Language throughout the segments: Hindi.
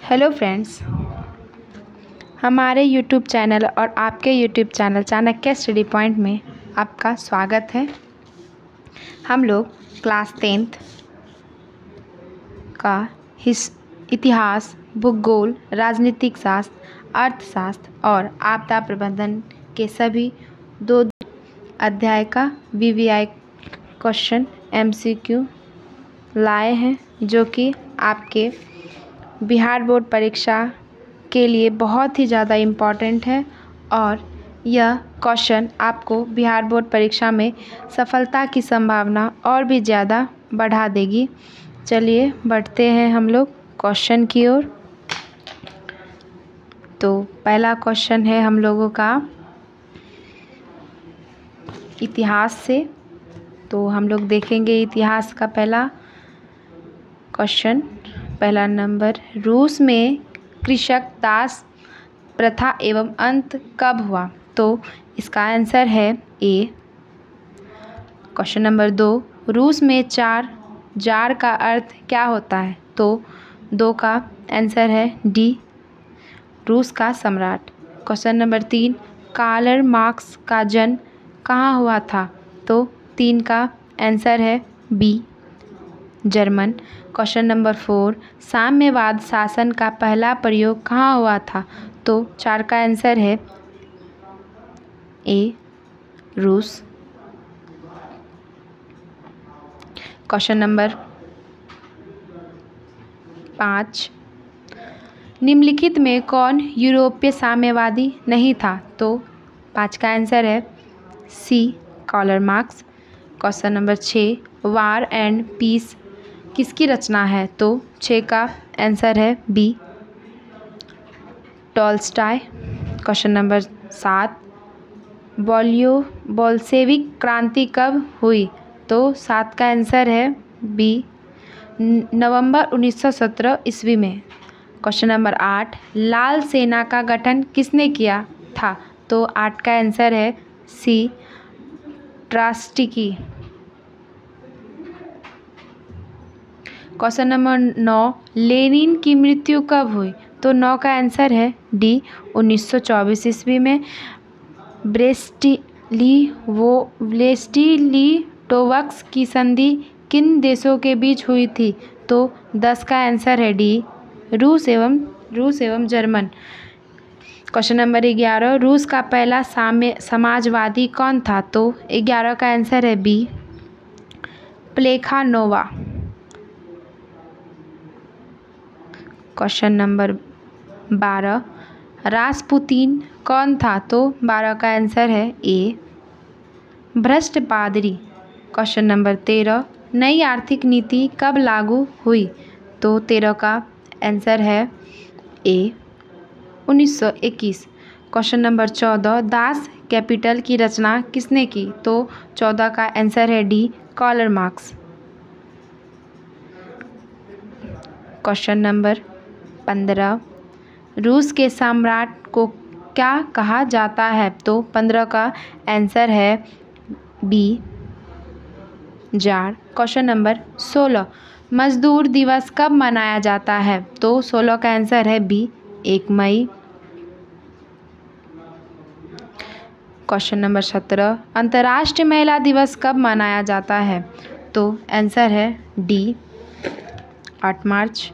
हेलो फ्रेंड्स, हमारे यूट्यूब चैनल और आपके YouTube channel Chanakya study point में आपका स्वागत है। हम लोग क्लास 10th का इतिहास, भूगोल, राजनीतिक शास्त्र, अर्थशास्त्र और आपदा प्रबंधन के सभी दो अध्याय का वीवीआई क्वेश्चन MCQ लाए हैं, जो कि आपके बिहार बोर्ड परीक्षा के लिए बहुत ही ज़्यादा इम्पॉर्टेंट है और यह क्वेश्चन आपको बिहार बोर्ड परीक्षा में सफलता की संभावना और भी ज़्यादा बढ़ा देगी। चलिए बढ़ते हैं हम लोग क्वेश्चन की ओर। तो पहला क्वेश्चन है हम लोगों का इतिहास से। तो हम लोग देखेंगे इतिहास का पहला क्वेश्चन। पहला नंबर, रूस में कृषक दास प्रथा एवं अंत कब हुआ? तो इसका आंसर है ए। क्वेश्चन नंबर 2, रूस में चार जार का अर्थ क्या होता है? तो 2 का आंसर है डी, रूस का सम्राट। क्वेश्चन नंबर 3, कार्ल मार्क्स का जन्म कहाँ हुआ था? तो 3 का आंसर है बी, जर्मन। क्वेश्चन नंबर 4, साम्यवाद शासन का पहला प्रयोग कहाँ हुआ था? तो 4 का आंसर है ए, रूस। क्वेश्चन नंबर 5, निम्नलिखित में कौन यूरोपीय साम्यवादी नहीं था? तो 5 का आंसर है C, Karl Marx. Question number 6, War and Peace किसकी रचना है? तो 6 का आंसर है B, Tolstoy. Question number 7, Bolshevik क्रांति कब हुई? तो 7 का आंसर है बी, नवंबर 1917 ईस्वी में। क्वेश्चन नंबर 8, लाल सेना का गठन किसने किया था? तो 8 का आंसर है सी, ट्रास्टिकी। क्वेश्चन नंबर 9, लेनिन की मृत्यु कब हुई? तो 9 का आंसर है डी, 1924 ईस्वी में। ब्रेस्ट-लिटोव्स्क की संधि किन देशों के बीच हुई थी? तो 10 का आंसर है डी, रूस एवं जर्मन। क्वेश्चन नंबर 11, रूस का पहला समाजवादी कौन था? तो 11 का आंसर है बी, प्लेखानोवा। क्वेश्चन नंबर 12, रासपुतीन कौन था? तो 12 का आंसर है ए, भ्रष्ट पादरी। क्वेश्चन नंबर 13, नई आर्थिक नीति कब लागू हुई? तो 13 का आंसर है A, 1921। Question number 14, Das Kapital की रचना किसने की? तो 14 का आंसर है D, Karl Marx. Question number 15, रूस के सम्राट को क्या कहा जाता है? तो 15 का आंसर है बी, जार। क्वेश्चन नंबर 16, मजदूर दिवस कब मनाया जाता है? तो 16 का आंसर है बी, 1 मई। क्वेश्चन नंबर 17, अंतर्राष्ट्रीय महिला दिवस कब मनाया जाता है? तो आंसर है डी, 8 मार्च।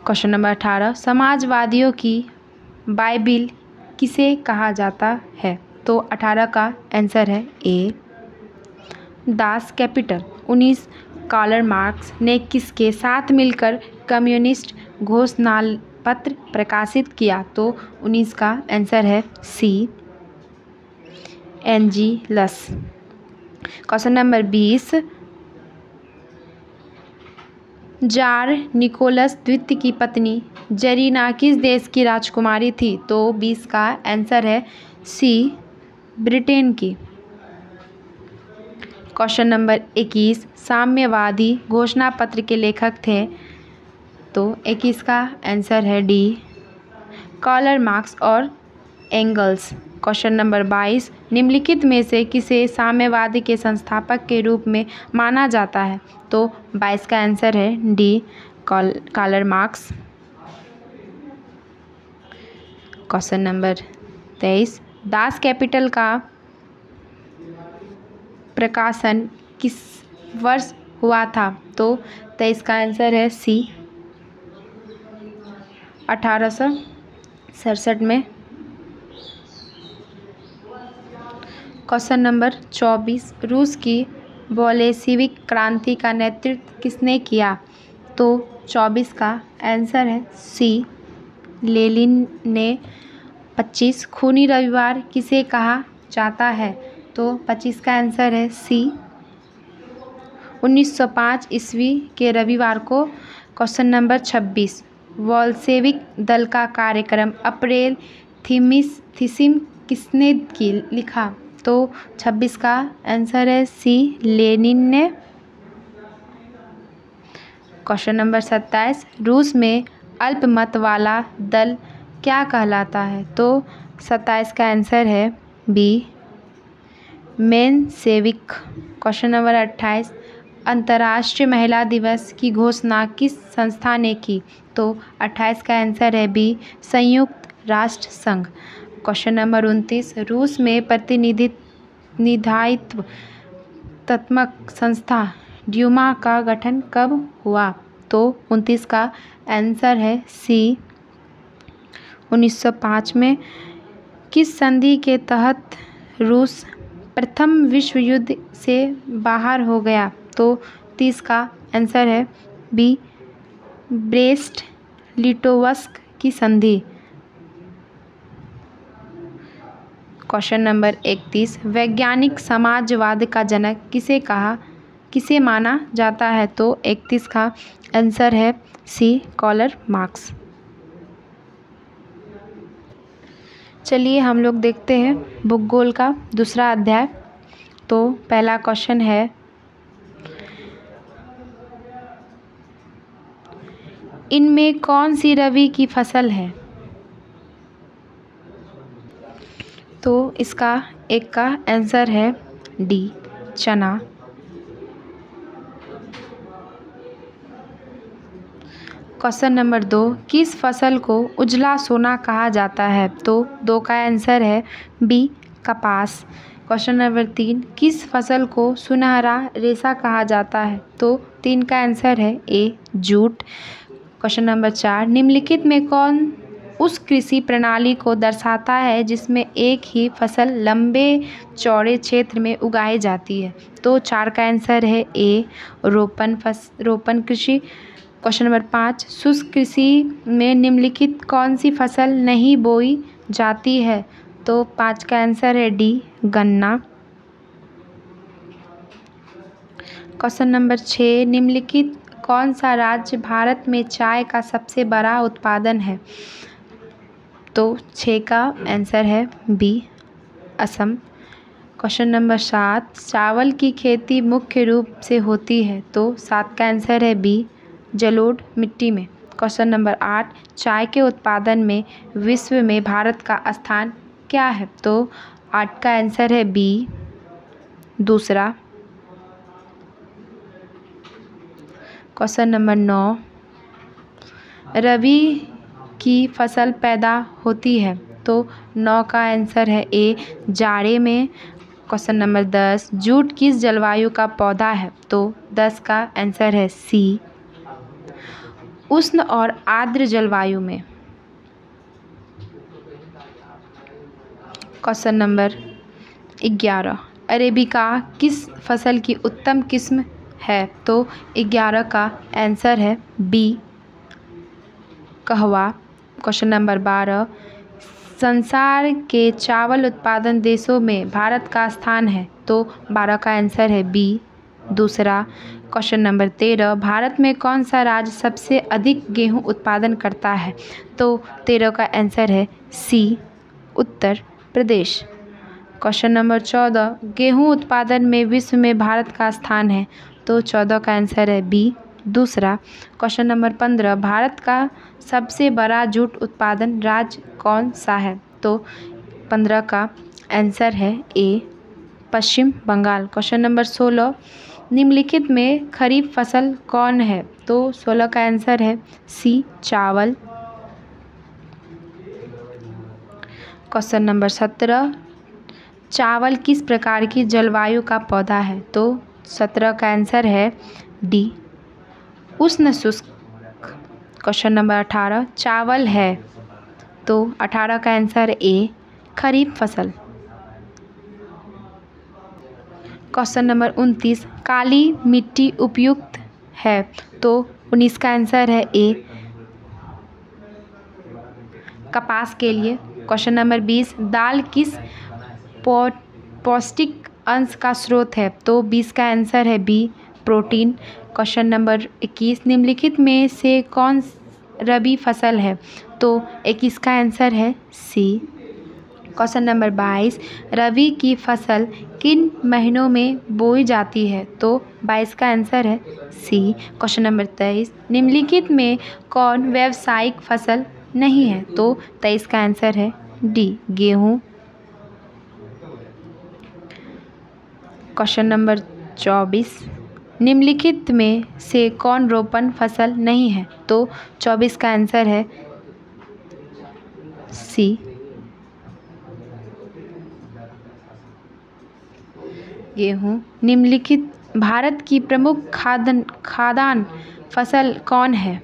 क्वेश्चन नंबर 18, समाजवादियों की बाइबिल किसे कहा जाता है? तो 18 का आंसर है ए, दास कैपिटल। 19, कार्ल मार्क्स ने किसके साथ मिलकर कम्युनिस्ट घोषणा पत्र प्रकाशित किया? तो 19 का आंसर है सी, एंजिलस। क्वेश्चन नंबर 20, जार निकोलस द्वितीय की पत्नी जरीना किस देश की राजकुमारी थी? तो 20 का आंसर है सी, ब्रिटेन की। क्वेश्चन नंबर 21, साम्यवादी घोषणा पत्र के लेखक थे? तो 21 का आंसर है डी, कार्ल मार्क्स और एंगल्स। क्वेश्चन नंबर 22, निम्नलिखित में से किसे साम्यवादी के संस्थापक के रूप में माना जाता है? तो 22 का आंसर है D, Karl Marx. Question number 23, Das Kapital का प्रकाशन किस वर्ष हुआ था? तो 23 का आंसर है सी, 1867 में। क्वेश्चन नंबर 24, रूस की बोल्शेविक क्रांति का नेतृत्व किसने किया? तो 24 का आंसर है सी, लेनिन ने। 25, खूनी रविवार किसे कहा जाता है? तो 25 का आंसर है सी, 1905 ईस्वी के रविवार को। क्वेश्चन नंबर 26, बोल्शेविक दल का कार्यक्रम अप्रैल थीसिस किसने लिखा? तो 26 का आंसर है सी, लेनिन ने। क्वेश्चन नंबर 27, रूस में अल्पमत वाला दल क्या कहलाता है? तो 27 का आंसर है बी, मेनशेविक। क्वेश्चन नंबर 28, अंतर्राष्ट्रीय महिला दिवस की घोषणा किस संस्था ने की? तो 28 का आंसर है बी, संयुक्त राष्ट्र संघ। क्वेश्चन नंबर 29, रूस में प्रतिनिधित्वात्मक संस्था ड्यूमा का गठन कब हुआ? तो 29 का आंसर है सी, 1905 में। किस संधि के तहत रूस प्रथम विश्व युद्ध से बाहर हो गया? तो 30 का आंसर है बी, ब्रेस्ट लिटोवस्क की संधि। क्वेश्चन नंबर 31, वैज्ञानिक समाजवाद का जनक किसे माना जाता है? तो 31 का आंसर है सी, कार्ल मार्क्स। चलिए हम लोग देखते हैं भूगोल का दूसरा अध्याय। तो पहला क्वेश्चन है, इनमें कौन सी रबी की फसल है? तो इसका एक का आंसर है डी, चना। क्वेश्चन नंबर 2, किस फसल को उजला सोना कहा जाता है? तो 2 का आंसर है बी, कपास। क्वेश्चन नंबर 3, किस फसल को सुनहरा रेशा कहा जाता है? तो 3 का आंसर है ए, जूट। क्वेश्चन नंबर 4, निम्नलिखित में कौन उस कृषि प्रणाली को दर्शाता है जिसमें एक ही फसल लंबे चौड़े क्षेत्र में उगाई जाती है? तो 4 का आंसर है ए, रोपण कृषि। क्वेश्चन नंबर 5, शुष्क कृषि में निम्नलिखित कौन सी फसल नहीं बोई जाती है? तो 5 का आंसर है डी, गन्ना। क्वेश्चन नंबर 6, निम्नलिखित कौन सा राज्य भारत में चाय का सबसे बड़ा उत्पादन है? तो 6 का आंसर है बी, असम। क्वेश्चन नंबर 7, चावल की खेती मुख्य रूप से होती है? तो 7 का आंसर है बी, जलोढ़ मिट्टी में। क्वेश्चन नंबर 8, चाय के उत्पादन में विश्व में भारत का स्थान क्या है? तो 8 का आंसर है बी, दूसरा। क्वेश्चन नंबर 9, रबी की फसल पैदा होती है? तो 9 का आंसर है ए, जाड़े में। क्वेश्चन नंबर 10, जूट किस जलवायु का पौधा है? तो 10 का आंसर है सी, उष्ण और आर्द्र जलवायु में। क्वेश्चन नंबर 11, अरेबिका किस फसल की उत्तम किस्म है? तो 11 का आंसर है बी, कहवा। क्वेश्चन नंबर 12, संसार के चावल उत्पादन देशों में भारत का स्थान है? तो 12 का आंसर है बी, दूसरा। क्वेश्चन नंबर 13, भारत में कौन सा राज्य सबसे अधिक गेहूं उत्पादन करता है? तो 13 का आंसर है सी, उत्तर प्रदेश। क्वेश्चन नंबर 14, गेहूं उत्पादन में विश्व में भारत का स्थान है? तो 14 का आंसर है बी, दूसरा। क्वेश्चन नंबर 15, भारत का सबसे बड़ा जूट उत्पादन राज्य कौन सा है? तो 15 का आंसर है ए, पश्चिम बंगाल। क्वेश्चन नंबर 16, निम्नलिखित में खरीफ फसल कौन है? तो 16 का आंसर है सी चावल। क्वेश्चन नंबर 17, चावल किस प्रकार की जलवायु का पौधा है? तो 17 का आंसर है डी उष्ण शुष्क। क्वेश्चन नंबर 18, चावल है, तो 18 का आंसर ए खरीफ फसल। क्वेश्चन नंबर 29, काली मिट्टी उपयुक्त है? तो 19 का आंसर है ए कपास के लिए। क्वेश्चन नंबर 20, दाल किस पौष्टिक अंश का स्रोत है? तो 20 का आंसर है बी प्रोटीन। क्वेश्चन नंबर 21, निम्नलिखित में से कौन रबी फसल है? तो 21 का आंसर है सी। क्वेश्चन नंबर 22, रबी की फसल किन महीनों में बोई जाती है? तो 22 का आंसर है सी। क्वेश्चन नंबर 23, निम्नलिखित में कौन व्यावसायिक फसल नहीं है? तो 23 का आंसर है डी गेहूँ। क्वेश्चन नंबर 24, निम्नलिखित में से कौन रोपण फसल नहीं है? तो 24 का आंसर है सी गेहूँ। निम्नलिखित भारत की प्रमुख खाद्यान्न फसल कौन है?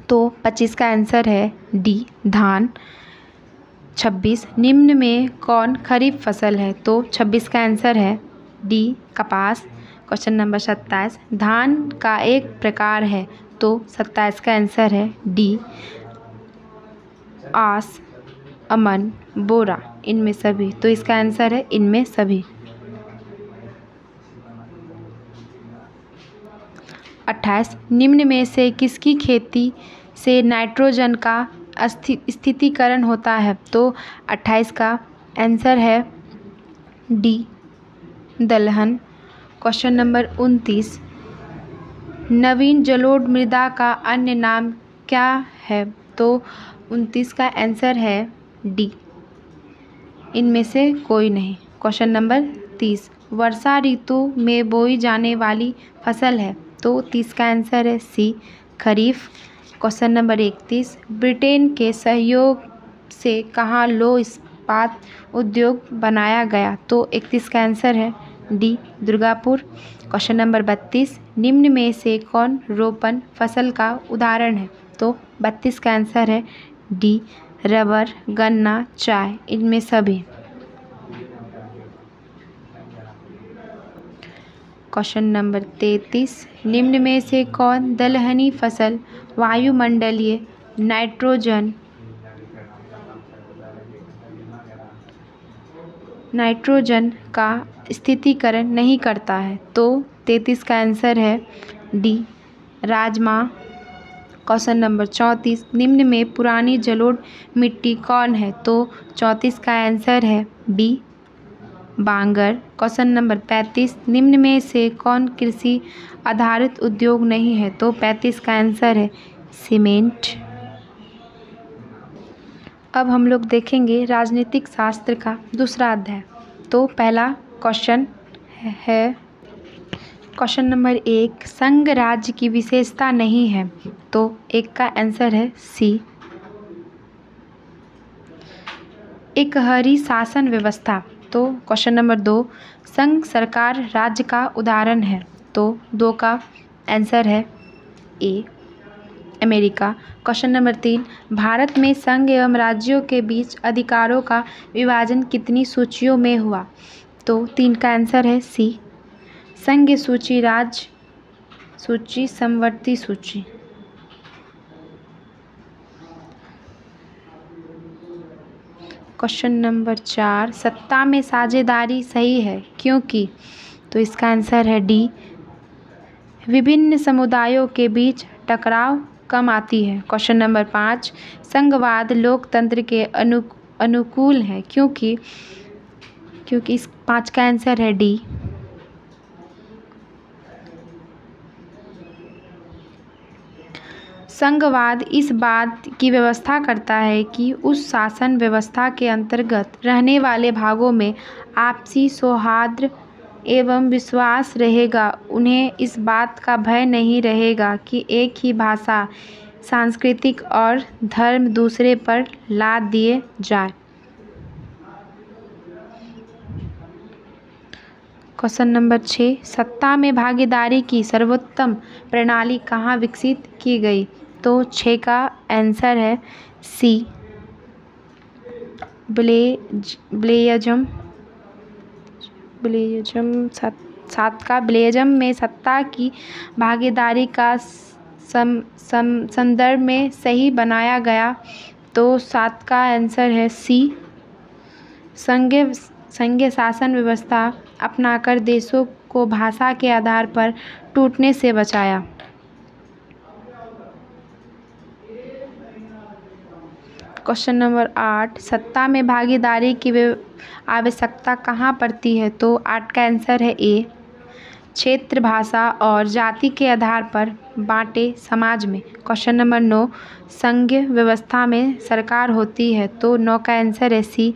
तो 25 का आंसर है डी धान। 26, निम्न में कौन खरीफ फसल है? तो 26 का आंसर है डी कपास। क्वेश्चन नंबर 27, धान का एक प्रकार है? तो 27 का आंसर है डी आस, अमन, बोरा, इनमें सभी। तो इसका आंसर है इनमें सभी। 28, निम्न में से किसकी खेती से नाइट्रोजन का स्थितीकरण होता है? तो 28 का आंसर है डी दलहन। क्वेश्चन नंबर 29, नवीन जलोढ़ मृदा का अन्य नाम क्या है? तो 29 का आंसर है डी इनमें से कोई नहीं। क्वेश्चन नंबर 30, वर्षा ऋतु में बोई जाने वाली फसल है? तो 30 का आंसर है सी खरीफ। क्वेश्चन नंबर 31, ब्रिटेन के सहयोग से कहाँ लौह इस्पात उद्योग बनाया गया? तो 31 का आंसर है डी दुर्गापुर। क्वेश्चन नंबर 32, निम्न में से कौन रोपण फसल का उदाहरण है? तो 32 का आंसर है डी रबर, गन्ना, चाय, इनमें सभी। क्वेश्चन नंबर 33, निम्न में से कौन दलहनी फसल वायुमंडलीय नाइट्रोजन का स्थितीकरण नहीं करता है? तो 33 का आंसर है डी राजमा। क्वेश्चन नंबर 34, निम्न में पुरानी जलोढ़ मिट्टी कौन है? तो 34 का आंसर है बी बांगर। क्वेश्चन नंबर 35, निम्न में से कौन कृषि आधारित उद्योग नहीं है? तो 35 का आंसर है सीमेंट। अब हम लोग देखेंगे राजनीतिक शास्त्र का दूसरा अध्याय। तो पहला क्वेश्चन है क्वेश्चन नंबर 1, संघ राज्य की विशेषता नहीं है? तो 1 का आंसर है सी एकहरी शासन व्यवस्था। तो क्वेश्चन नंबर 2, संघ सरकार राज्य का उदाहरण है? तो 2 का आंसर है A America. Question number 3, Bharat में संघ एवं राज्यों के बीच अधिकारों का विभाजन कितनी सूचियों में हुआ? तो 3 का आंसर है सी संघ सूची, राज्य सूची, समवर्ती सूची। क्वेश्चन नंबर 4, सत्ता में साझेदारी सही है क्योंकि? तो इसका आंसर है डी विभिन्न समुदायों के बीच टकराव कम आती है। क्वेश्चन नंबर 5, संघवाद लोकतंत्र के अनुकूल है क्योंकि? इस 5 का आंसर है डी संघवाद इस बात की व्यवस्था करता है कि उस शासन व्यवस्था के अंतर्गत रहने वाले भागों में आपसी सौहार्द एवं विश्वास रहेगा, उन्हें इस बात का भय नहीं रहेगा कि एक ही भाषा, सांस्कृतिक और धर्म दूसरे पर लाद दिए जाए। क्वेश्चन नंबर 6, सत्ता में भागीदारी की सर्वोत्तम प्रणाली कहाँ विकसित की गई? तो 6 का आंसर है सी, ब्लेयजम। 7 का ब्लेयजम में सत्ता की भागीदारी का संदर्भ में सही बनाया गया। तो 7 का आंसर है सी, संघीय शासन व्यवस्था अपनाकर देशों को भाषा के आधार पर टूटने से बचाया। क्वेश्चन नंबर 8, सत्ता में भागीदारी की आवश्यकता कहाँ पड़ती है? तो 8 का आंसर है ए, क्षेत्र, भाषा और जाति के आधार पर बांटे समाज में। क्वेश्चन नंबर 9, संघीय व्यवस्था में सरकार होती है। तो 9 का आंसर है सी,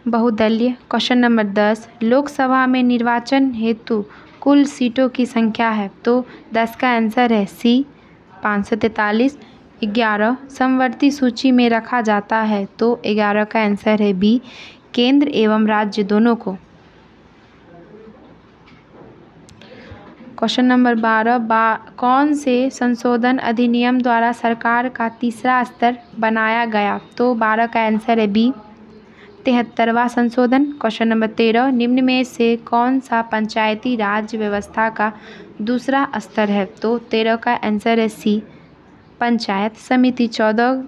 बहुदलीय। क्वेश्चन नंबर 10, लोकसभा में निर्वाचन हेतु कुल सीटों की संख्या है। तो 10 का आंसर है सी, 543। 11, समवर्ती सूची में रखा जाता है। तो 11 का आंसर है बी, केंद्र एवं राज्य दोनों को। क्वेश्चन नंबर 12, कौन से संशोधन अधिनियम द्वारा सरकार का तीसरा स्तर बनाया गया? तो 12 का आंसर है बी, 73वां संशोधन। क्वेश्चन नंबर 13, निम्न में से कौन सा पंचायती राज व्यवस्था का दूसरा स्तर है? तो 13 का आंसर है सी, पंचायत समिति। 14,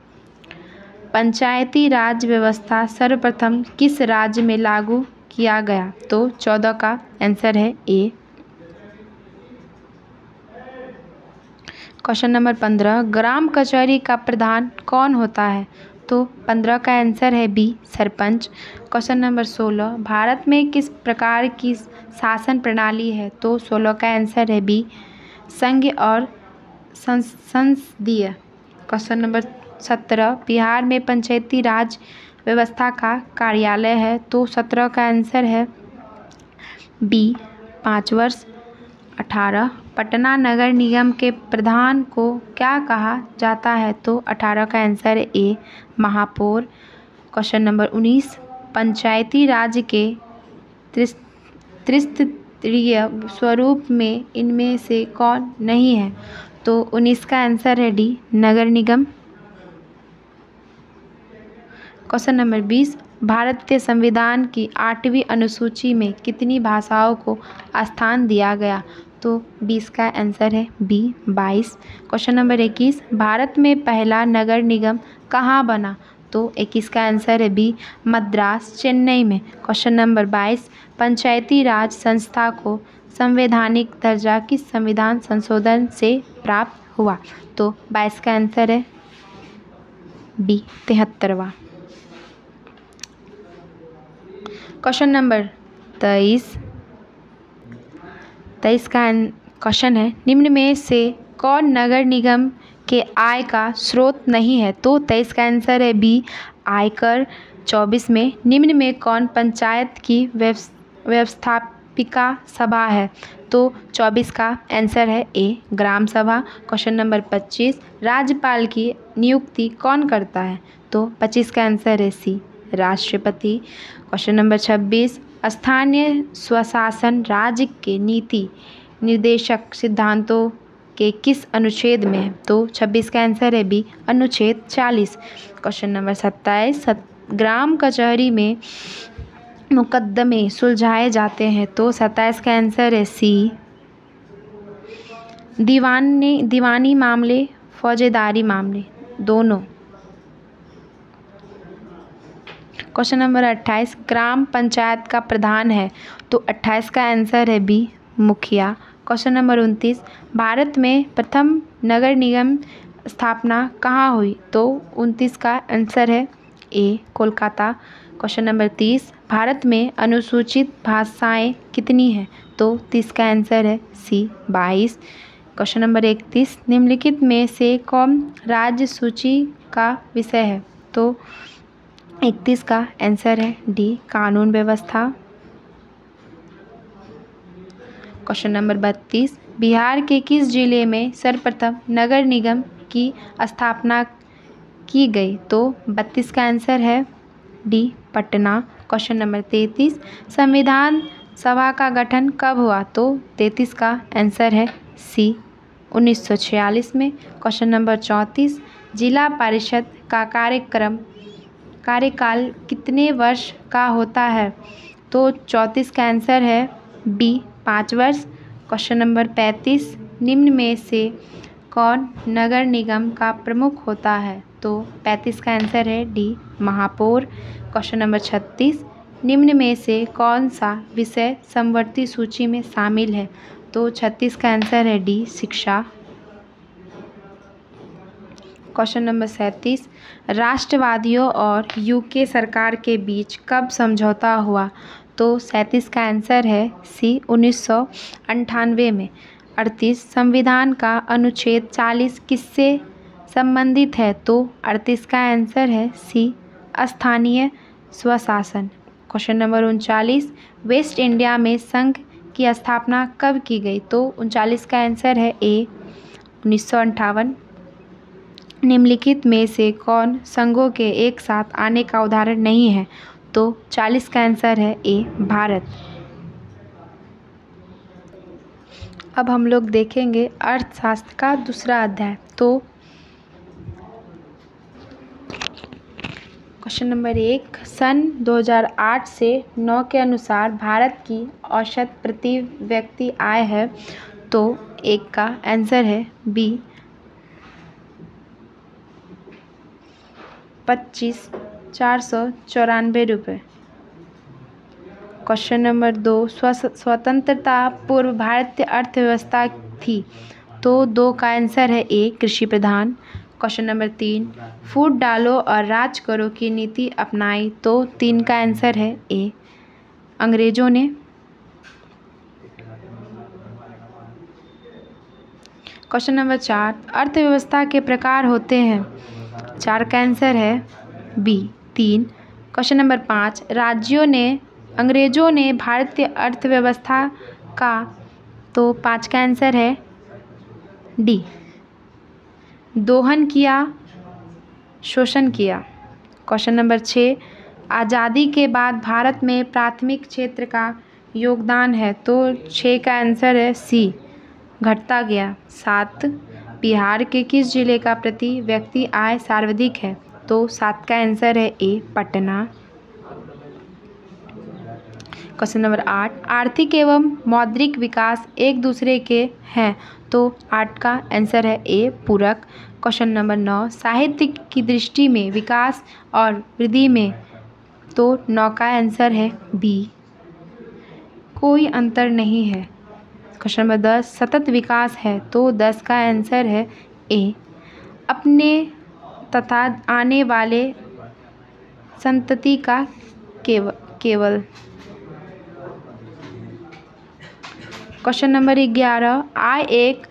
पंचायती राज व्यवस्था सर्वप्रथम किस राज्य में लागू किया गया? तो 14 का आंसर है ए। क्वेश्चन नंबर 15, ग्राम कचहरी का प्रधान कौन होता है? तो 15 का आंसर है B, sarpanch. Question number 16, Bharat में किस प्रकार की शासन प्रणाली है? तो 16 का आंसर है बी, संघीय और संसदीय। क्वेश्चन नंबर 17, बिहार में पंचायती राज व्यवस्था का कार्यालय है। तो 17 का आंसर है बी, 5 वर्ष। 18, पटना नगर निगम के प्रधान को क्या कहा जाता है? तो 18 का आंसर है ए, महापौर। क्वेश्चन नंबर 19, पंचायती राज के त्रिस्तरीय स्वरूप में इनमें से कौन नहीं है? तो 19 का आंसर है डी, नगर निगम। क्वेश्चन नंबर 20, भारतीय संविधान की 8वीं अनुसूची में कितनी भाषाओं को स्थान दिया गया? तो 20 का आंसर है बी, 22। क्वेश्चन नंबर 21, भारत में पहला नगर निगम कहाँ बना? तो 21 का आंसर है बी, मद्रास, चेन्नई में। क्वेश्चन नंबर 22, पंचायती राज संस्था को संवैधानिक दर्जा किस संविधान संशोधन से प्राप्त हुआ? तो 22 का आंसर है बी, 73वां। क्वेश्चन नंबर 23 का क्वेश्चन है, निम्न में से कौन नगर निगम के आय का स्रोत नहीं है? तो 23 का आंसर है बी, आयकर। 24 में निम्न में कौन पंचायत की व्यवस्थापिका सभा है? तो 24 का आंसर है ए, ग्राम सभा। क्वेश्चन नंबर 25, राज्यपाल की नियुक्ति कौन करता है? तो 25 का आंसर है सी, राष्ट्रपति। क्वेश्चन नंबर 26, स्थानीय स्वशासन राज्य के नीति निर्देशक सिद्धांतों के किस अनुच्छेद में है? तो 26 का आंसर है बी, अनुच्छेद 40। क्वेश्चन नंबर 27, ग्राम कचहरी में मुकदमे सुलझाए जाते हैं। तो 27 का आंसर है सी, दीवानी मामले, फौजेदारी मामले दोनों। क्वेश्चन नंबर 28, ग्राम पंचायत का प्रधान है। तो 28 का आंसर है बी, मुखिया। क्वेश्चन नंबर 29, भारत में प्रथम नगर निगम स्थापना कहाँ हुई? तो 29 का आंसर है ए, कोलकाता। क्वेश्चन नंबर 30, भारत में अनुसूचित भाषाएं कितनी हैं? तो 30 का आंसर है सी, 22। क्वेश्चन नंबर 31, निम्नलिखित में से कौन राज्य सूची का विषय है? तो 31 का आंसर है डी, कानून व्यवस्था। क्वेश्चन नंबर 32, बिहार के किस जिले में सर्वप्रथम नगर निगम की स्थापना की गई? तो 32 का आंसर है डी, पटना। क्वेश्चन नंबर 33, संविधान सभा का गठन कब हुआ? तो 33 का आंसर है सी, 1946 में। क्वेश्चन नंबर 34, जिला परिषद का कार्यकाल कितने वर्ष का होता है? तो 34 का आंसर है बी, 5 वर्ष। क्वेश्चन नंबर 35, निम्न में से कौन नगर निगम का प्रमुख होता है? तो 35 का आंसर है डी, महापौर। क्वेश्चन नंबर 36, निम्न में से कौन सा विषय समवर्ती सूची में शामिल है? तो 36 का आंसर है डी, शिक्षा। क्वेश्चन नंबर 37, राष्ट्रवादियों और यूके सरकार के बीच कब समझौता हुआ? तो 37 का आंसर है सी, 1998 में। 38, संविधान का अनुच्छेद 40 किससे संबंधित है? तो 38 का आंसर है सी, स्थानीय स्वशासन। क्वेश्चन नंबर 39, वेस्ट इंडिया में संघ की स्थापना कब की गई? तो 39 का आंसर है ए, 1958। निम्नलिखित में से कौन संघों के एक साथ आने का उदाहरण नहीं है? तो 40 का आंसर है ए, भारत। अब हम लोग देखेंगे अर्थशास्त्र का दूसरा अध्याय। तो क्वेश्चन नंबर 1, सन 2008 से 9 के अनुसार भारत की औसत प्रति व्यक्ति आय है? तो 1 का आंसर है बी, 25,494 रुपये। क्वेश्चन नंबर 2, स्वतंत्रता पूर्व भारतीय अर्थव्यवस्था थी? तो 2 का आंसर है ए, कृषि प्रधान। क्वेश्चन नंबर 3, फूट डालो और राज करो की नीति अपनाई? तो 3 का आंसर है ए, अंग्रेजों ने। क्वेश्चन नंबर 4, अर्थव्यवस्था के प्रकार होते हैं? 4 का आंसर है बी, 3। क्वेश्चन नंबर 5, अंग्रेजों ने भारतीय अर्थव्यवस्था का? तो 5 का आंसर है डी, दोहन किया, शोषण किया। क्वेश्चन नंबर 6, आज़ादी के बाद भारत में प्राथमिक क्षेत्र का योगदान है? तो 6 का आंसर है सी, घटता गया। 7, बिहार के किस जिले का प्रति व्यक्ति आय सर्वाधिक है? तो 7 का आंसर है ए, पटना। क्वेश्चन नंबर 8, आर्थिक एवं मौद्रिक विकास एक दूसरे के हैं? तो 8 का आंसर है ए, पूरक। क्वेश्चन नंबर 9, साहित्य की दृष्टि में विकास और वृद्धि में? तो 9 का आंसर है बी, कोई अंतर नहीं है। क्वेश्चन नंबर 10, सतत विकास है? तो 10 का आंसर है ए, अपने तथा आने वाले संतति का केवल। क्वेश्चन नंबर 11, आय एक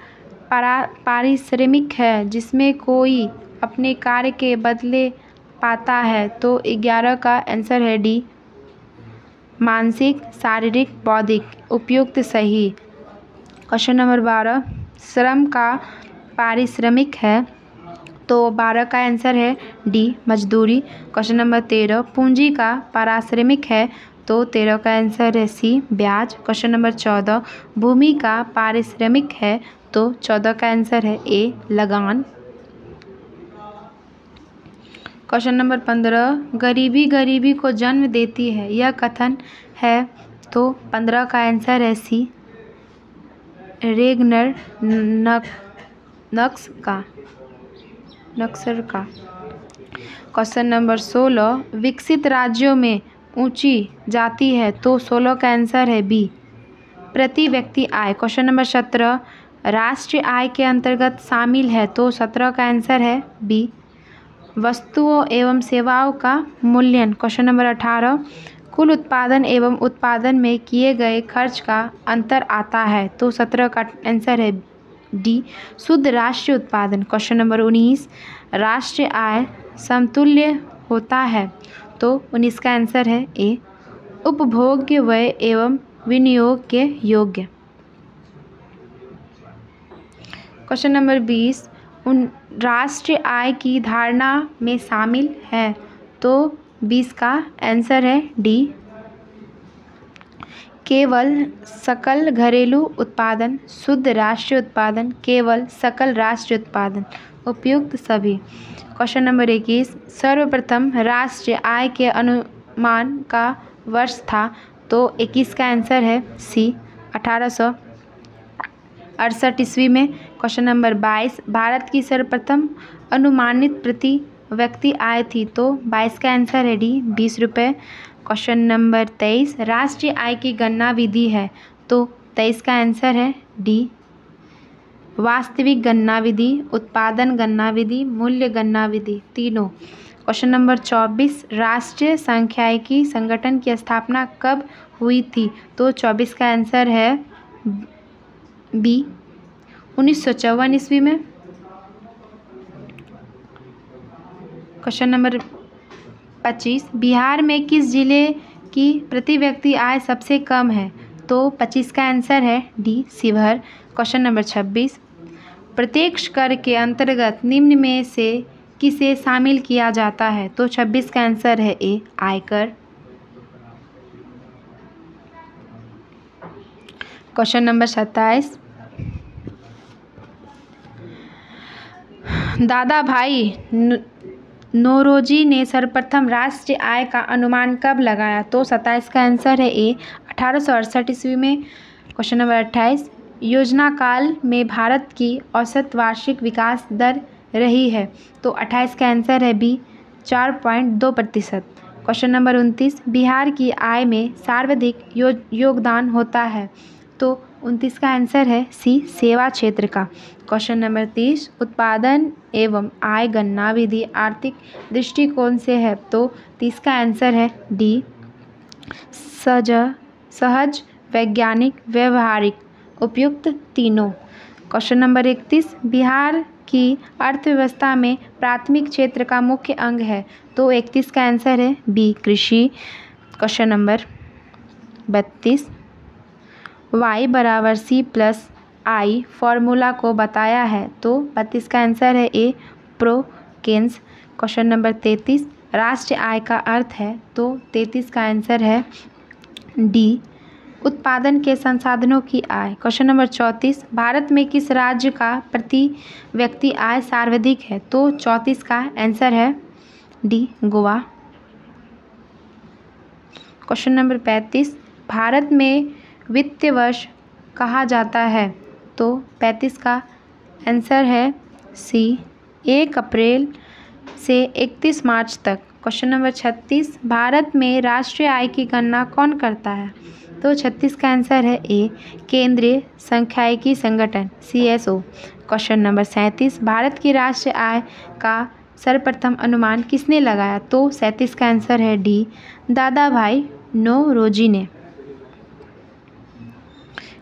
पारिश्रमिक है जिसमें कोई अपने कार्य के बदले पाता है? तो 11 का आंसर है डी, मानसिक, शारीरिक, बौद्धिक। उपयुक्त, सही। क्वेश्चन नंबर 12, श्रम का पारिश्रमिक है? तो 12 का आंसर है डी, मजदूरी। क्वेश्चन नंबर 13, पूंजी का पारिश्रमिक है? तो 13 का आंसर है सी, ब्याज। क्वेश्चन नंबर 14, भूमि का पारिश्रमिक है? तो 14 का आंसर है ए, लगान। क्वेश्चन नंबर 15, गरीबी गरीबी को जन्म देती है, यह कथन है? तो 15 का आंसर है सी, रेगनर नक्सर का। क्वेश्चन नंबर 16, विकसित राज्यों में ऊंची जाती है? तो 16 का आंसर है बी, प्रति व्यक्ति आय। क्वेश्चन नंबर 17, राष्ट्रीय आय के अंतर्गत शामिल है? तो 17 का आंसर है बी, वस्तुओं एवं सेवाओं का मूल्यन। क्वेश्चन नंबर 18, कुल उत्पादन एवं उत्पादन में किए गए खर्च का अंतर आता है? तो 17 का आंसर है डी, शुद्ध राष्ट्रीय उत्पादन। क्वेश्चन नंबर 19, राष्ट्रीय आय समतुल्य होता है? तो 19 का आंसर है ए, उपभोग्य व्यय एवं विनियोग के योग्य। क्वेश्चन नंबर 20 उन राष्ट्रीय आय की धारणा में शामिल है, तो 20 का आंसर है डी। केवल सकल घरेलू उत्पादन, शुद्ध राष्ट्रीय उत्पादन, केवल सकल राष्ट्रीय उत्पादन, उपयुक्त सभी। क्वेश्चन नंबर 21 सर्वप्रथम राष्ट्रीय आय के अनुमान का वर्ष था, तो 21 का आंसर है सी 1868 ईस्वी में। क्वेश्चन नंबर 22 भारत की सर्वप्रथम अनुमानित प्रति व्यक्ति आय थी, तो 22 का आंसर है डी 20 रुपये। क्वेश्चन नंबर 23 राष्ट्रीय आय की गणना विधि है, तो 23 का आंसर है डी वास्तविक गणना विधि, उत्पादन गणना विधि, मूल्य गणना विधि, तीनों। क्वेश्चन नंबर 24 राष्ट्रीय सांख्यिकी संगठन की स्थापना कब हुई थी, तो 24 का आंसर है बी 1954 ईस्वी में। क्वेश्चन नंबर 25 बिहार में किस जिले की प्रति व्यक्ति आय सबसे कम है, तो 25 का आंसर है डी शिवहर। क्वेश्चन नंबर 26 प्रत्यक्ष कर के अंतर्गत निम्न में से किसे शामिल किया जाता है, तो 26 का आंसर है ए आयकर। क्वेश्चन नंबर 27 दादा भाई नौरोजी ने सर्वप्रथम राष्ट्रीय आय का अनुमान कब लगाया, तो 27 का आंसर है ए 1868 ईस्वी में। क्वेश्चन नंबर 28 योजना काल में भारत की औसत वार्षिक विकास दर रही है, तो 28 का आंसर है बी 4.2%। क्वेश्चन नंबर 29 बिहार की आय में सर्वाधिक योगदान होता है, तो 29 का आंसर है सी सेवा क्षेत्र का। क्वेश्चन नंबर 30 उत्पादन एवं आय गणना विधि आर्थिक दृष्टिकोण से है, तो 30 का आंसर है डी सहज वैज्ञानिक व्यवहारिक, उपयुक्त तीनों। क्वेश्चन नंबर 31 बिहार की अर्थव्यवस्था में प्राथमिक क्षेत्र का मुख्य अंग है, तो 31 का आंसर है बी कृषि। क्वेश्चन नंबर 32 y बराबर सी प्लस आई फॉर्मूला को बताया है, तो 32 का आंसर है ए प्रोकेन्स। क्वेश्चन नंबर 33 राष्ट्रीय आय का अर्थ है, तो 33 का आंसर है डी उत्पादन के संसाधनों की आय। क्वेश्चन नंबर 34 भारत में किस राज्य का प्रति व्यक्ति आय सर्वाधिक है, तो 34 का आंसर है D Goa. Question number 35 Bharat में वित्तीय वर्ष कहा जाता है, तो 35 का आंसर है सी 1 अप्रैल से 31 मार्च तक। क्वेश्चन नंबर 36 भारत में राष्ट्रीय आय की गणना कौन करता है, तो 36 का आंसर है ए केंद्रीय सांख्यिकी संगठन CSO। क्वेश्चन नंबर 37 भारत की राष्ट्रीय आय का सर्वप्रथम अनुमान किसने लगाया, तो 37 का आंसर है डी दादा भाई नौरोजी ने।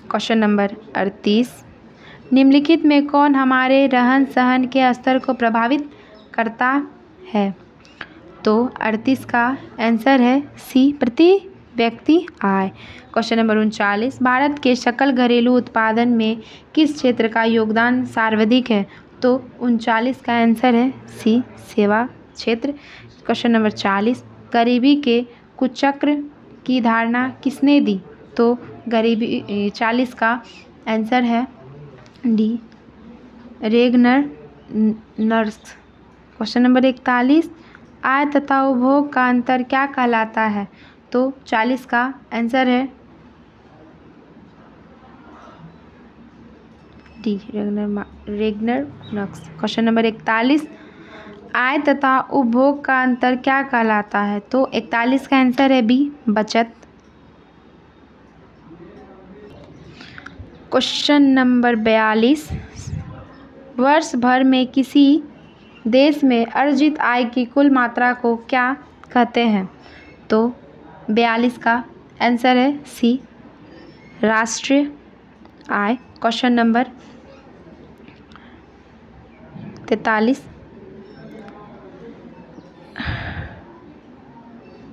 क्वेश्चन नंबर 38 निम्नलिखित में कौन हमारे रहन सहन के स्तर को प्रभावित करता है, तो 38 का आंसर है सी प्रति व्यक्ति आय। क्वेश्चन नंबर 39 भारत के सकल घरेलू उत्पादन में किस क्षेत्र का योगदान सर्वाधिक है, तो 39 का आंसर है सी सेवा क्षेत्र। क्वेश्चन नंबर 40 गरीबी के कुचक्र की धारणा किसने दी, तो गरीबी 40 का आंसर है D Ragnar nurse. Question number 41 आय तथा उपभोग का अंतर क्या कहलाता है, तो 40 का आंसर है डी रेगनर नक्स। क्वेश्चन नंबर 41 आय तथा उपभोग का अंतर क्या कहलाता है, तो 41 का आंसर है बी बचत। क्वेश्चन नंबर 42 वर्ष भर में किसी देश में अर्जित आय की कुल मात्रा को क्या कहते हैं, तो 42 का आंसर है सी राष्ट्रीय आय। क्वेश्चन नंबर 43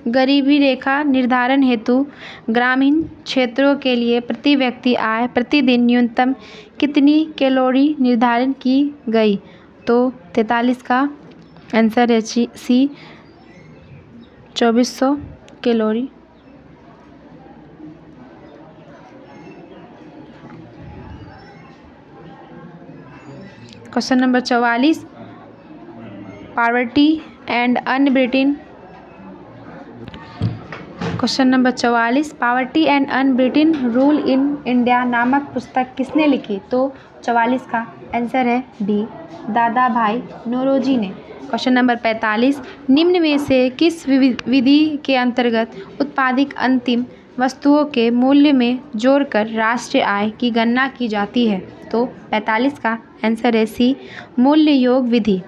गरीबी रेखा निर्धारण हेतु ग्रामीण क्षेत्रों के लिए प्रति व्यक्ति आय प्रतिदिन न्यूनतम कितनी कैलोरी निर्धारित की गई? तो 43 का आंसर है C 2400 calorie. Question number 44, poverty and un-British. Question number 44, poverty and un-British rule in India नामक पुस्तक किसने लिखी? तो 44 का आंसर है डी, दादा भाई नौरोजी ने। क्वेश्चन नंबर 45, निम्न में से किस विधि के अंतर्गत उत्पादित अंतिम वस्तुओं के मूल्य में जोड़कर राष्ट्रीय आय की गणना की जाती है? तो 45 का आंसर है सी, मूल्य योग विधि।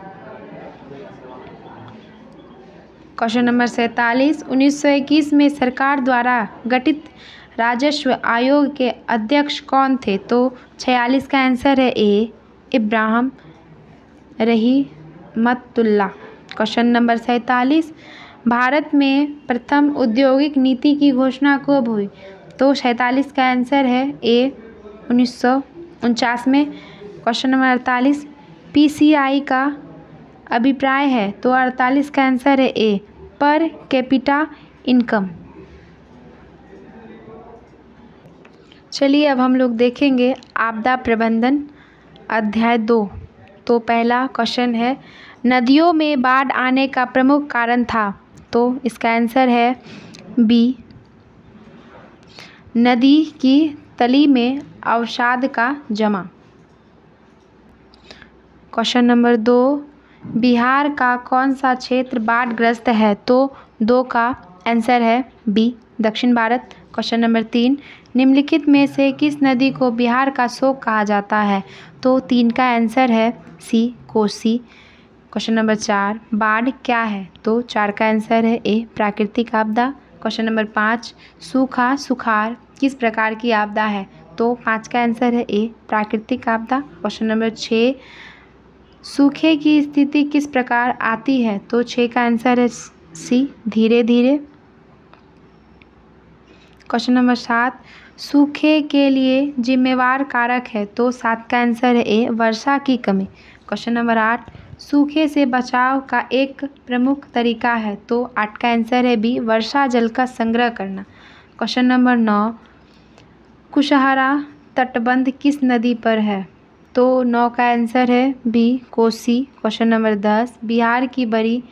क्वेश्चन नंबर 47, 1921 में सरकार द्वारा गठित राजस्व आयोग के अध्यक्ष कौन थे? तो 46 का आंसर है ए, इब्राहिम रहीमतुल्लाह। क्वेश्चन नंबर 47, भारत में प्रथम औद्योगिक नीति की घोषणा कब हुई? तो 47 का आंसर है ए, 1949 में। क्वेश्चन नंबर 48, पीसीआई का अभिप्राय है? तो 48 का आंसर है ए, पर कैपिटा इनकम। चलिए अब हम लोग देखेंगे आपदा प्रबंधन अध्याय 2। तो पहला क्वेश्चन है, नदियों में बाढ़ आने का प्रमुख कारण था? तो इसका आंसर है बी, नदी की तली में अवसाद का जमा। क्वेश्चन नंबर 2, बिहार का कौन सा क्षेत्र बाढ़ग्रस्त है? तो 2 का आंसर है बी, दक्षिण भारत। क्वेश्चन नंबर 3, निम्नलिखित में से किस नदी को बिहार का शोक कहा जाता है? तो 3 का आंसर है सी, कोसी। क्वेश्चन नंबर 4, बाढ़ क्या है? तो 4 का आंसर है ए, प्राकृतिक आपदा। क्वेश्चन नंबर 5, सूखा सुखाड़ किस प्रकार की आपदा है? तो 5 का आंसर है ए, प्राकृतिक आपदा। क्वेश्चन नंबर 6, सूखे की स्थिति किस प्रकार आती है? तो 6 का आंसर है सी, धीरे धीरे। क्वेश्चन नंबर 7, सूखे के लिए जिम्मेवार कारक है? तो 7 का आंसर है ए, वर्षा की कमी। क्वेश्चन नंबर 8, सूखे से बचाव का एक प्रमुख तरीका है? तो 8 का आंसर है बी, वर्षा जल का संग्रह करना। क्वेश्चन नंबर 9, कुशहरा तटबंध किस नदी पर है? तो 9 का आंसर है B, Kosi. Question number 10, Bihar की बड़ी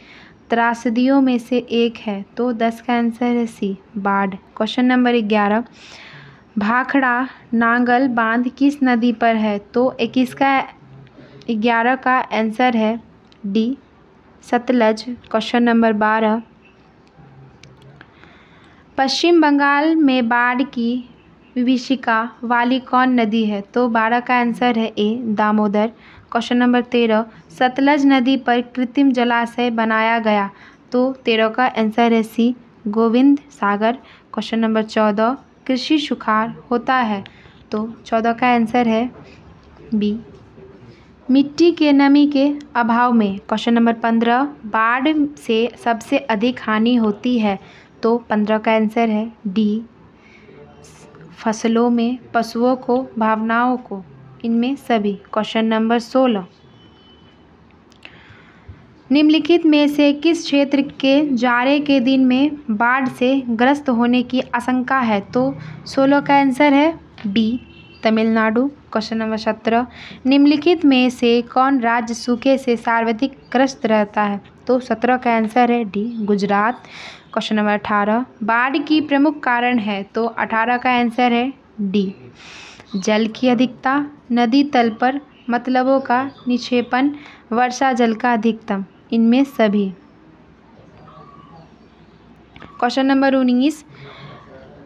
त्रासदियों में से एक है? तो 10 का आंसर है सी, बाढ़। क्वेश्चन नंबर 11, भाखड़ा नांगल बांध किस नदी पर है? तो 11 का आंसर है डी, सतलज। क्वेश्चन नंबर 12, पश्चिम बंगाल में बाढ़ की विभीषिका वाली कौन नदी है? तो 12 का आंसर है ए, दामोदर। क्वेश्चन नंबर 13, सतलज नदी पर कृत्रिम जलाशय बनाया गया? तो 13 का आंसर है सी, गोविंद सागर। क्वेश्चन नंबर 14, कृषि सुखाड़ होता है? तो 14 का आंसर है बी, मिट्टी के नमी के अभाव में। क्वेश्चन नंबर 15, बाढ़ से सबसे अधिक हानि होती है? तो 15 का आंसर है डी, फसलों में, पशुओं को, भावनाओं को, इनमें सभी। क्वेश्चन नंबर 16, निम्नलिखित में से किस क्षेत्र के जाड़े के दिन में बाढ़ से ग्रस्त होने की आशंका है? तो 16 का आंसर है बी, तमिलनाडु। क्वेश्चन नंबर 17, निम्नलिखित में से कौन राज्य सूखे से सर्वाधिक ग्रस्त रहता है? तो 17 का आंसर है डी, गुजरात। क्वेश्चन नंबर 18, बाढ़ की प्रमुख कारण है? तो 18 का आंसर है डी, जल की अधिकता, नदी तल पर मतलबों का निक्षेपण, वर्षा जल का अधिकतम, इनमें सभी। क्वेश्चन नंबर 19,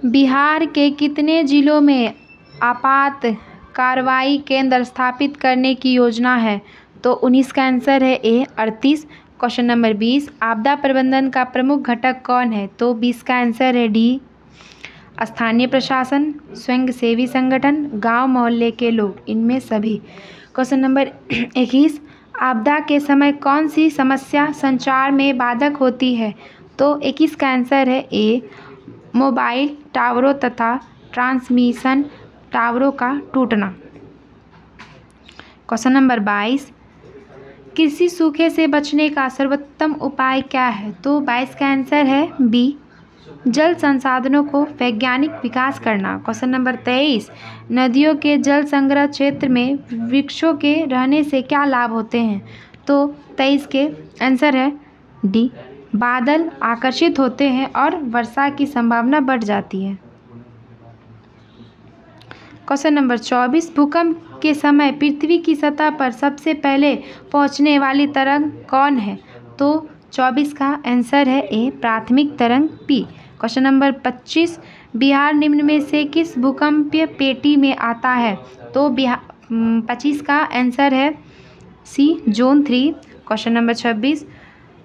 बिहार के कितने जिलों में आपात कार्रवाई केंद्र स्थापित करने की योजना है? तो 19 का आंसर है ए, 38। क्वेश्चन नंबर 20, आपदा प्रबंधन का प्रमुख घटक कौन है? तो 20 का आंसर है डी, स्थानीय प्रशासन, स्वयंसेवी संगठन, गांव मोहल्ले के लोग, इनमें सभी। क्वेश्चन नंबर 21, आपदा के समय कौन सी समस्या संचार में बाधक होती है? तो 21 का आंसर है ए, मोबाइल टावरों तथा ट्रांसमिशन टावरों का टूटना। क्वेश्चन नंबर 22, कृषि सूखे से बचने का सर्वोत्तम उपाय क्या है? तो 22 का आंसर है बी, जल संसाधनों को वैज्ञानिक विकास करना। क्वेश्चन नंबर 23, नदियों के जल संग्रह क्षेत्र में वृक्षों के रहने से क्या लाभ होते हैं? तो 23 के आंसर है डी, बादल आकर्षित होते हैं और वर्षा की संभावना बढ़ जाती है। क्वेश्चन नंबर 24, भूकंप के समय पृथ्वी की सतह पर सबसे पहले पहुंचने वाली तरंग कौन है? तो 24 का आंसर है ए, प्राथमिक तरंग पी। क्वेश्चन नंबर 25, बिहार निम्न में से किस भूकंपीय पेटी में आता है? तो 25 का आंसर है सी, जोन 3। क्वेश्चन नंबर 26,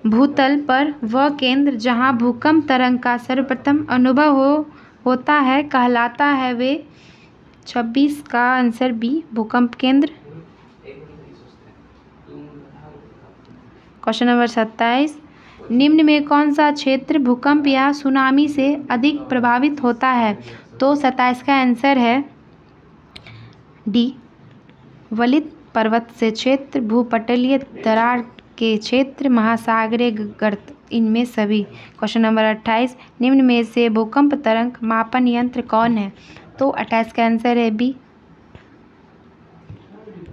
भूतल पर वह केंद्र जहां भूकंप तरंग का सर्वप्रथम अनुभव होता है कहलाता है वे? 26 का आंसर बी, भूकंप केंद्र। क्वेश्चन नंबर 27, निम्न में कौन सा क्षेत्र भूकंप या सुनामी से अधिक प्रभावित होता है? तो 27 का आंसर है डी, वलित पर्वत से क्षेत्र, भूपटलीय दरार के क्षेत्र, महासागरीय गर्त, इनमें सभी। क्वेश्चन नंबर 28, निम्न में से भूकंप तरंग मापन यंत्र कौन है? तो 28 का आंसर है बी।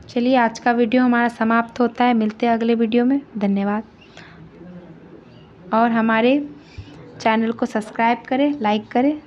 चलिए आज का वीडियो हमारा समाप्त होता है, मिलते हैं अगले वीडियो में। धन्यवाद। और हमारे चैनल को सब्सक्राइब करें, लाइक करें।